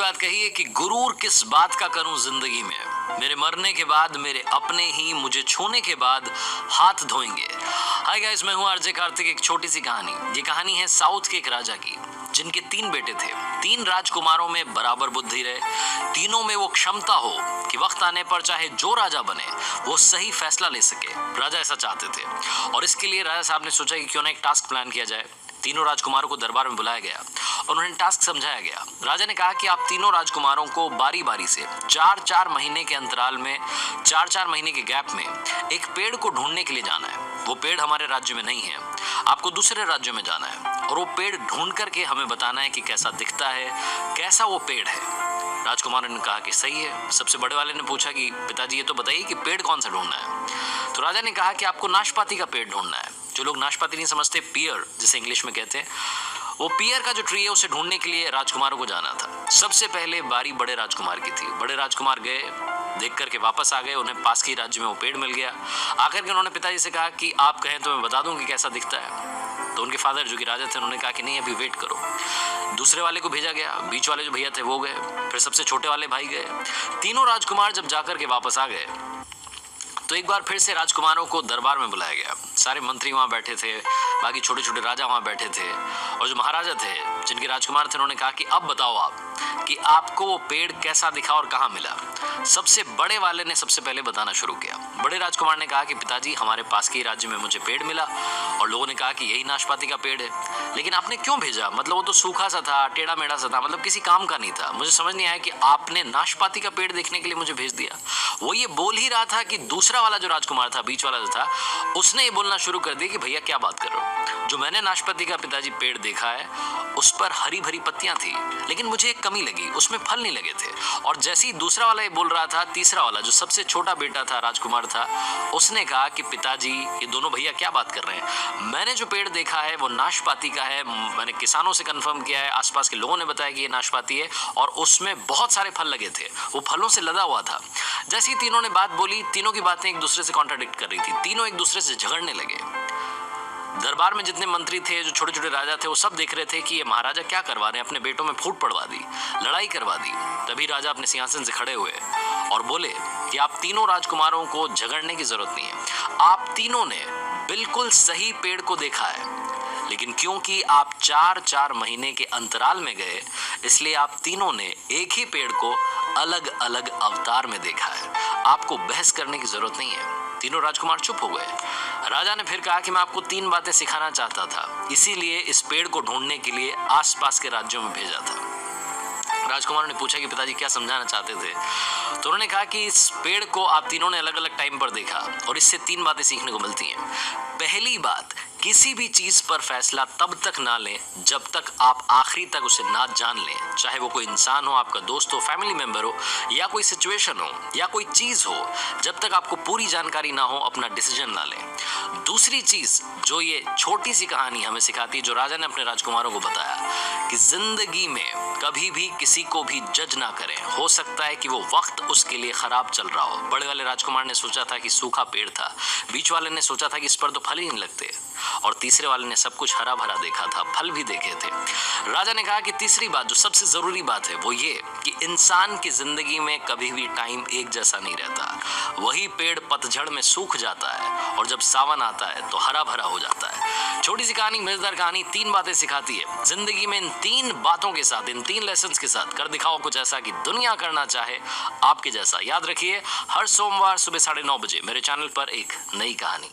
बात कही है कि गुरूर किस बात का करूं जिंदगी में, मेरे मरने के बाद मेरे अपने ही मुझे छूने के बाद हाथ धोएंगे। हाय गाइस, मैं हूं आरजे कार्तिक। एक छोटी सी कहानी। ये कहानी है साउथ के एक राजा की, जिनके 3 बेटे थे। 3 राजकुमारों में बराबर बुद्धि रहे। तीनों में वो क्षमता हो कि वक्त आने पर चाहे जो राजा बने वो सही फैसला ले सके। राजा ऐसा चाहते थे और इसके लिए राजा साहब ने सोचा कि क्यों ना एक टास्क प्लान किया जाए। तीनों राजकुमारों को दरबार में बुलाया गया और उन्हें टास्क समझाया गया। राजा ने कहा कि आप तीनों राजकुमारों को बारी बारी से 4-4 महीने के अंतराल में, 4-4 महीने के गैप में एक पेड़ को ढूंढने के लिए जाना है। वो पेड़ हमारे राज्य में नहीं है, आपको दूसरे राज्यों में जाना है और वो पेड़ ढूंढ करके हमें बताना है कि कैसा दिखता है, कैसा वो पेड़ है। राजकुमार ने कहा कि सही है। सबसे बड़े वाले ने पूछा कि पिताजी ये तो बताइए कि पेड़ कौन सा ढूंढना है। तो राजा ने कहा कि आपको नाशपाती का पेड़ ढूंढना है। जो लोग नाशपाती नहीं समझते, पियर जिसे इंग्लिश में कहते हैं, वो पियर का जो ट्री है उसे ढूंढने के लिए राजकुमारों को जाना था। सबसे पहले बारी बड़े राजकुमार की थी। बड़े राजकुमार गए, देख करके वापस आ गए। उन्हें पास के राज्य में वो पेड़ मिल गया। आकर के उन्होंने पिताजी से कहा कि आप कहें तो मैं बता दूं कि कैसा दिखता है। तो उनके फादर जो कि राजा थे, उन्होंने कहा कि नहीं, अभी वेट करो। दूसरे वाले को भेजा गया। बीच वाले जो भैया थे वो गए। फिर सबसे छोटे वाले भाई गए। तीनों राजकुमार जब जाकर के वापस आ गए तो एक बार फिर से राजकुमारों को दरबार में बुलाया गया। सारे मंत्री वहां बैठे थे, बाकी छोटे छोटे राजा वहां बैठे थे और जो महाराजा थे, जिनके राजकुमार थे, उन्होंने कहा कि अब बताओ आप कि आपको वो पेड़ कैसा दिखा और कहां मिला। सबसे बड़े वाले ने सबसे पहले बताना शुरू किया। बड़े राजकुमार ने कहा कि पिताजी, हमारे पास के राज्य में मुझे पेड़ मिला और लोगों ने कहा कि यही नाशपाती का पेड़ है। लेकिन आपने क्यों भेजा? मतलब वो तो सूखा सा था, टेढ़ा मेढ़ा सा था, मतलब किसी काम का नहीं था। मुझे समझ नहीं आया कि आपने नाशपाती का पेड़ देखने के लिए मुझे भेज दिया। वो ये बोल ही रहा था कि दूसरा वाला जो राजकुमार था, बीच वाला जो था, उसने ये बोलना शुरू कर दिया कि भैया क्या बात कर रहे हो? जो मैंने नाशपाती का पिताजी पेड़ देखा है उस पर हरी भरी पत्तियां थी, लेकिन मुझे एक कमी लगी, उसमें फल नहीं लगे थे। और जैसे ही दूसरा वाला ये बोल रहा था, तीसरा वाला जो सबसे छोटा बेटा था, राजकुमार था, उसने कहा कि पिताजी, ये दोनों भैया क्या बात कर रहे हैं? मैंने जो पेड़ देखा है वो नाशपाती का है। मैंने किसानों से कंफर्म किया है, आसपास के लोगों ने बताया कि ये नाशपाती है और उसमें बहुत सारे फल लगे थे, वो फलों से लदा हुआ था। जैसे ही तीनों ने बात बोली, तीनों की बातें एक दूसरे से कॉन्ट्राडिक्ट कर रही थी। तीनों एक दूसरे से झगड़ने लगे। दरबार में जितने मंत्री थे, जो छोटे छोटे राजा थे, वो सब देख रहे थे कि ये महाराजा क्या करवा रहे हैं, अपने बेटों में फूट पड़वा दी, लड़ाई करवा दी। तभी राजा अपने सिंहासन से खड़े हुए और बोले कि आप तीनों राजकुमारों को झगड़ने की जरूरत नहीं है। आप तीनों ने बिल्कुल सही पेड़ को देखा है, लेकिन क्योंकि आप 4-4 महीने के अंतराल में गए, इसलिए आप तीनों ने एक ही पेड़ को अलग अलग अवतार में देखा है। आपको बहस करने की जरूरत नहीं है। तीनों राजकुमार चुप हो गए। राजा ने फिर कहा कि मैं आपको 3 बातें सिखाना चाहता था, इसीलिए इस पेड़ को ढूंढने के लिए आसपास के राज्यों में भेजा था। राजकुमारों ने पूछा कि पिताजी क्या समझाना चाहते थे? तो उन्होंने कहा कि इस पेड़ को आप तीनों ने अलग अलग टाइम पर देखा और इससे 3 बातें सीखने को मिलती हैं। पहली बात, किसी भी चीज पर फैसला तब तक ना लें जब तक आप आखिरी तक उसे ना जान लें। चाहे वो कोई इंसान हो, आपका दोस्त हो, फैमिली मेंबर हो, या कोई सिचुएशन हो, या कोई चीज हो, जब तक आपको पूरी जानकारी ना हो अपना डिसीजन ना लें। दूसरी चीज जो ये छोटी सी कहानी हमें सिखाती है, जो राजा ने अपने राजकुमारों को बताया, कि जिंदगी में कभी भी किसी को भी जज ना करें। हो सकता है कि वो वक्त उसके लिए खराब चल रहा हो। बड़े वाले राजकुमार ने सोचा था कि सूखा पेड़ था, बीच वाले ने सोचा था कि इस पर तो फल ही नहीं लगते, और तीसरे वाले ने सब कुछ हरा भरा देखा था, फल भी देखे थे। राजा ने कहा कि तीसरी बात, जो सबसे जरूरी बात है, वो ये कि इंसान की जिंदगी में कभी भी टाइम एक जैसा नहीं रहता। वही पेड़ पतझड़ में सूख जाता है और जब सावन आता है तो हरा भरा हो जाता है। छोटी सी कहानी, मजेदार कहानी, 3 बातें सिखाती है। जिंदगी में इन 3 बातों के साथ, इन 3 लेसन्स के साथ कर दिखाओ कुछ ऐसा कि दुनिया करना चाहे आपके जैसा। याद रखिए, हर सोमवार सुबह 9:30 बजे मेरे चैनल पर एक नई कहानी।